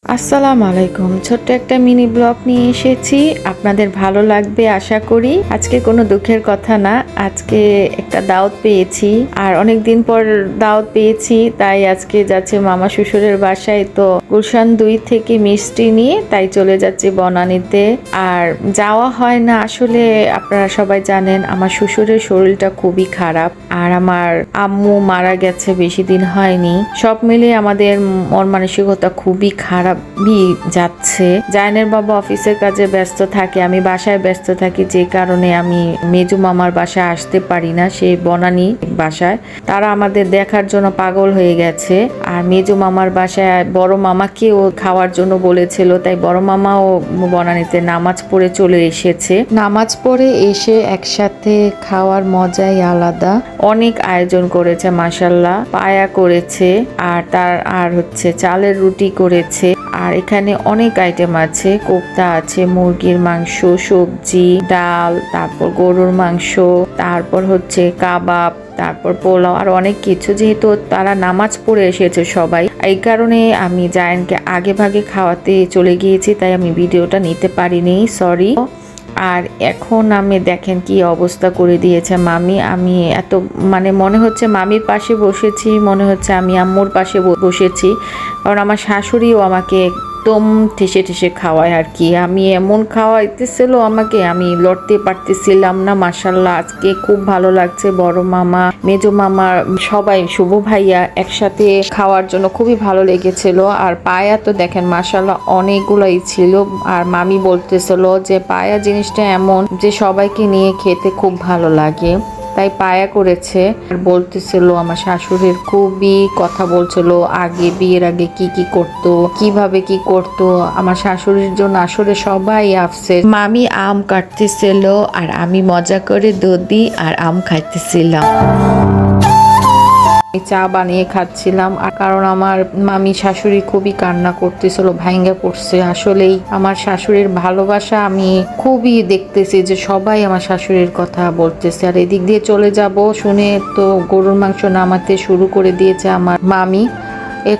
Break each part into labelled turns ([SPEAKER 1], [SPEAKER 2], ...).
[SPEAKER 1] আসসালামু আলাইকুম। ছোট্ট একটা মিনি ব্লগ নিয়ে এসেছি, আপনাদের ভালো লাগবে আশা করি। আজকে কোনো দুঃখের কথা না, আজকে একটা দাওয়াত পেয়েছি আর অনেক দিন পর দাওয়াত পেয়েছি, তাই আজকে যাচ্ছে মামা শ্বশুরের বাসায়। তো গুলশান 2 থেকে মিষ্টি নিয়ে তাই চলে যাচ্ছি বনানীতে। আর যাওয়া হয় না আসলে, আপনারা সবাই জানেন আমার শ্বশুরের শরীরটা খুবই খারাপ আর আমার আম্মু মারা গেছে বেশি দিন হয়নি। সব মিলিয়ে আমাদের মন মানসিকতা খুবই খারাপ যাচ্ছে। জায়নের বাবা অফিসের কাজে ব্যস্ত থাকে, আমি বাসায় ব্যস্ত থাকি, যে কারণে আমি মেজু মামার বাসায় আসতে পারি না। সে বনানী বাসায়, তারা আমাদের দেখার জন্য পাগল হয়ে গেছে। আর মেজু মামার বাসায় বড় মামাকেও খাওয়ার জন্য বলেছিল, তাই বড় মামাও বনানীতে নামাজ পড়ে চলে এসেছে। নামাজ পড়ে এসে একসাথে খাওয়ার মজাই আলাদা। অনেক আয়োজন করেছে মাশাল্লাহ, পায়া করেছে আর হচ্ছে চালের রুটি করেছে। আর এখানে অনেক আইটেম আছে, কোফতা আছে, মুরগির মাংস, সবজি, ডাল, তারপর গরুর মাংস, তারপর হচ্ছে কাবাব, তারপর পোলাও আর অনেক কিছু। যেহেতু তারা নামাজ পড়ে এসেছে সবাই, এই কারণে আমি জায়ানকে আগে ভাগে খাওয়াতে চলে গিয়েছি, তাই আমি ভিডিওটা নিতে পারিনি, সরি। আর এখন আমি দেখেন কি অবস্থা করে দিয়েছে মামি। আমি এত মনে হচ্ছে মামির পাশে বসেছি, মনে হচ্ছে আমি আম্মুর পাশে বসেছি, কারণ আমার শাশুড়িও আমাকে একদম ঠেসে ঠেসে খাওয়ায় আর কি। আমি এমন খাওয়াইতেছিল আমাকে, আমি লড়তে পারতেছিলাম না। মাশাল্লাহ আজকে খুব ভালো লাগছে। বড় মামা, মেজো মামা, সবাই, শুভ ভাইয়া একসাথে খাওয়ার জন্য খুবই ভালো লেগেছিল। আর পায়া তো দেখেন মাশাল্লাহ অনেকগুলাই ছিল। আর মামি বলতেছিল যে পায়া জিনিসটা এমন যে সবাইকে নিয়ে খেতে খুব ভালো লাগে, তাই পায়া করেছে। আর বলতেছিল আমার শাশুড়ির খুবই কথা বলছিল, আগে বিয়ের আগে কি কি করতো, কিভাবে কি করতো। আমার শাশুড়ির জন্য আসলে সবাই আপসেট। মামি আম কাটতেছিল আর আমি মজা করে দধি আর আম খাইতেছিলাম। চা বানিয়ে খাচ্ছিলাম, আর কারণ আমার মামি শাশুড়ি খুবই কান্না করতেছিল, ভাঙ্গা পড়ছে। আসলেই আমার শাশুড়ির ভালোবাসা আমি খুবই দেখতেছি যে সবাই আমার শাশুড়ির কথা বলতেছে। আর এদিক দিয়ে চলে যাব শুনে তো গরুর মাংস নামাতে শুরু করে দিয়েছে আমার মামি।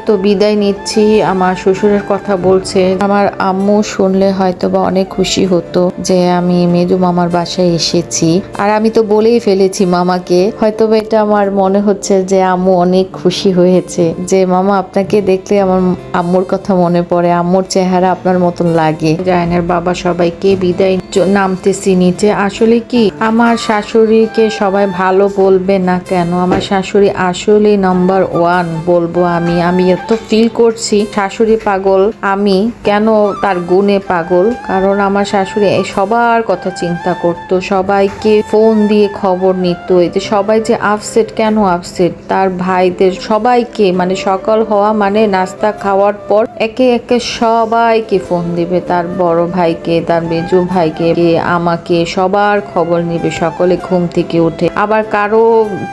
[SPEAKER 1] তো বিদায় নিচ্ছি, আমার শ্বশুরের কথা বলছে। আমার আম্মু শুনলে হয়তো বা অনেক খুশি হতো যে আমি মেজু মামার বাসায় এসেছি। আর আমি তো বলেই ফেলেছি মামাকে, হয়তো বা এটা আমার মনে হচ্ছে যে আম্মু অনেক খুশি হয়েছে যে মামা আপনাকে দেখলে আমার আম্মুর কথা মনে পড়ে, আম্মুর চেহারা আপনার মতন লাগে। জায়নের বাবা সবাইকে বিদায় নামতেছি নিচে। আসলে কি আমার শাশুড়িকে সবাই ভালো বলবে না কেন, আমার শাশুড়ি আসলে নাম্বার 1 বলবো আমি। আমি এত ফিল করছি শাশুড়ি পাগল, আমি কেন তার গুণে পাগল। কারণ আমার শাশুড়ি সবার কথা চিন্তা করতো, সবাইকে ফোন দিয়ে খবর নিত। এই যে সবাই যে আপসেট, কেন আপসেট, তার ভাইদের সবাইকে, সকাল হওয়া নাস্তা খাওয়ার পর একে একে সবাইকে ফোন দিবে, তার বড় ভাইকে, তার মেজো ভাইকে, আমাকে, সবার খবর নিবে সকলে ঘুম থেকে উঠে। আবার কারো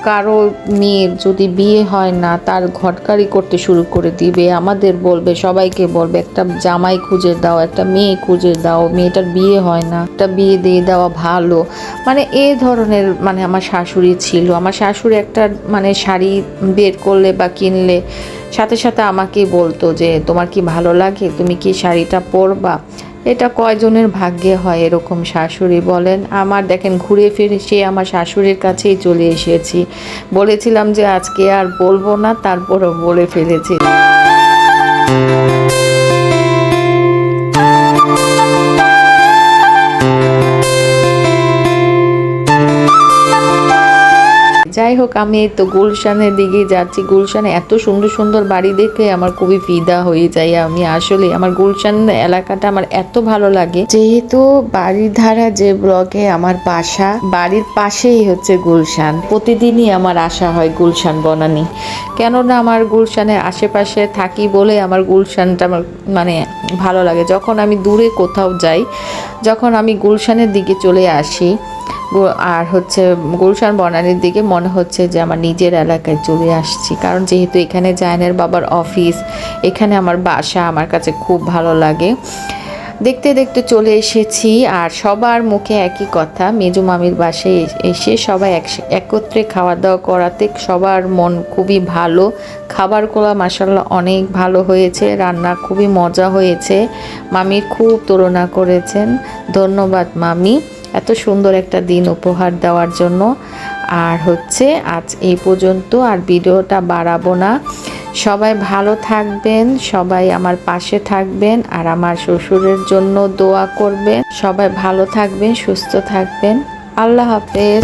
[SPEAKER 1] কারো মেয়ের যদি বিয়ে হয় না, তার ঘটকারি করতে শুরু করে দিবে, আমাদের বলবে, সবাইকে বলবে একটা জামাই খুঁজে দাও, একটা মেয়ে খুঁজে দাও, মেয়েটার বিয়ে হয় না, একটা বিয়ে দিয়ে দেওয়া ভালো। এই ধরনের আমার শাশুড়ি ছিল। আমার শাশুড়ি একটা শাড়ি বের করলে বা কিনলে সাথে সাথে আমাকেই বলতো যে তোমার কি ভালো লাগে, তুমি কি শাড়িটা পরবা। এটা কয়জনের ভাগ্যে হয় এরকম শাশুড়ি বলেন। আমার দেখেন ঘুরে ফিরে সে আমার শাশুড়ির কাছেই চলে এসেছি। বলেছিলাম যে আজকে আর বলবো না, তারপরও বলে ফেলেছি। যাই হোক, আমি তো গুলশানের দিকে যাচ্ছি। গুলশানে এত সুন্দর সুন্দর বাড়ি দেখে আমার খুবই ফিদা হয়ে যায় আমি। আসলে আমার গুলশান এলাকাটা আমার এত ভালো লাগে, যেহেতু বাড়ির ধারা যে ব্লকে আমার বাসা, বাড়ির পাশেই হচ্ছে গুলশান। প্রতিদিনই আমার আসা হয় গুলশান বনানী, কেননা আমার গুলশানের আশেপাশে থাকি বলে আমার গুলশানটা আমার ভালো লাগে। যখন আমি দূরে কোথাও যাই, যখন আমি গুলশানের দিকে চলে আসি আর হচ্ছে গুলশান বনানীর দিকে, মনে হচ্ছে যে আমার নিজের এলাকায় চলে আসছি। কারণ যেহেতু এখানে জায়নের বাবার অফিস, এখানে আমার বাসা, আমার কাছে খুব ভালো লাগে। দেখতে দেখতে চলে এসেছি, আর সবার মুখে একই কথা, মেজো মামির বাসায় এসে সবাই একত্রে খাওয়া দাওয়া করাতে সবার মন খুবই ভালো। খাবারগুলো মাশাআল্লাহ অনেক ভালো হয়েছে, রান্না খুবই মজা হয়েছে। মামির খুব তুলনা করেছেন, ধন্যবাদ মামি এত সুন্দর একটা দিন উপহার দেওয়ার জন্য। আর হচ্ছে আজ এই পর্যন্ত, আর ভিডিওটা বাড়াবো না। সবাই ভালো থাকবেন, সবাই আমার পাশে থাকবেন, আর আমার শ্বশুরের জন্য দোয়া করবেন। সবাই ভালো থাকবেন, সুস্থ থাকবেন। আল্লাহ হাফেজ।